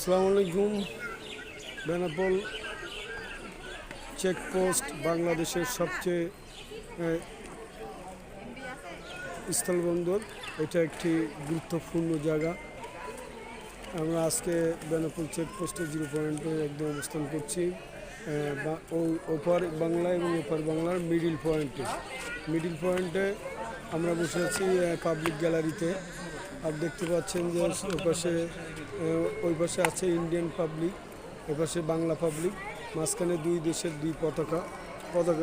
আসসালামু আলাইকুম। বেনাপোল চেকপোস্ট বাংলাদেশের সবচেয়ে স্থলবন্দর। এটা একটি গুরুত্বপূর্ণ জায়গা। আমরা আজকে বেনাপোল চেকপোস্টে 0 পয়েন্টে একদম অবস্থান করছি। ওপার বাংলা এবং ওপার বাংলার মিডিল পয়েন্টে আমরা বসে আছি পাবলিক গ্যালারিতে। আর দেখতে পাচ্ছেন যে ওই পাশে আছে ইন্ডিয়ান পাবলিক, এপাশে বাংলা পাবলিক, মাঝখানে দুই দেশের দুই পতাকা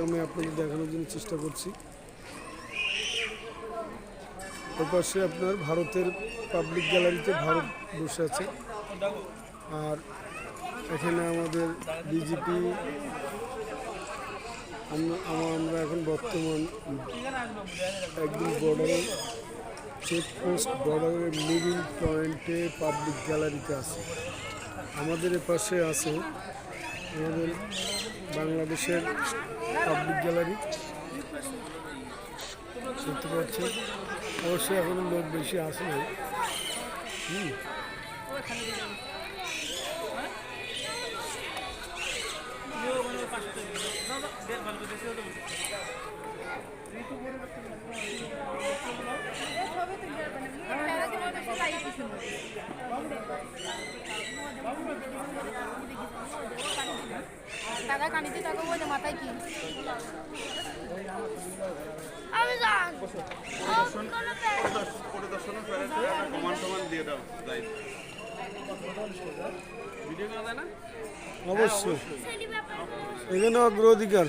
আমি আপনাদের দেখানোর জন্য চেষ্টা করছি। ওই পাশে আপনার ভারতের পাবলিক গ্যালারিতে ভারত বসে আছে, আর এখানে আমাদের বিজেপি। আমরা এখন বর্তমান একদম চেকপোস্ট বর্ডারের মিডিল পয়েন্টে পাবলিক গ্যালারিতে আছে। আমাদের এপাশে আছে আমাদের বাংলাদেশের পাবলিক গ্যালারি, দেখতে পাচ্ছেন। অবশ্যই এখনো লোক বেশি আসে না। টাকা কানিতে টাকা বলে মাথায় কি আমি জান পরিদর্শনের প্রমাণ দিয়ে দাও ভিডিও করা যায় না? অবশ্যই এখানে অগ্রাধিকার।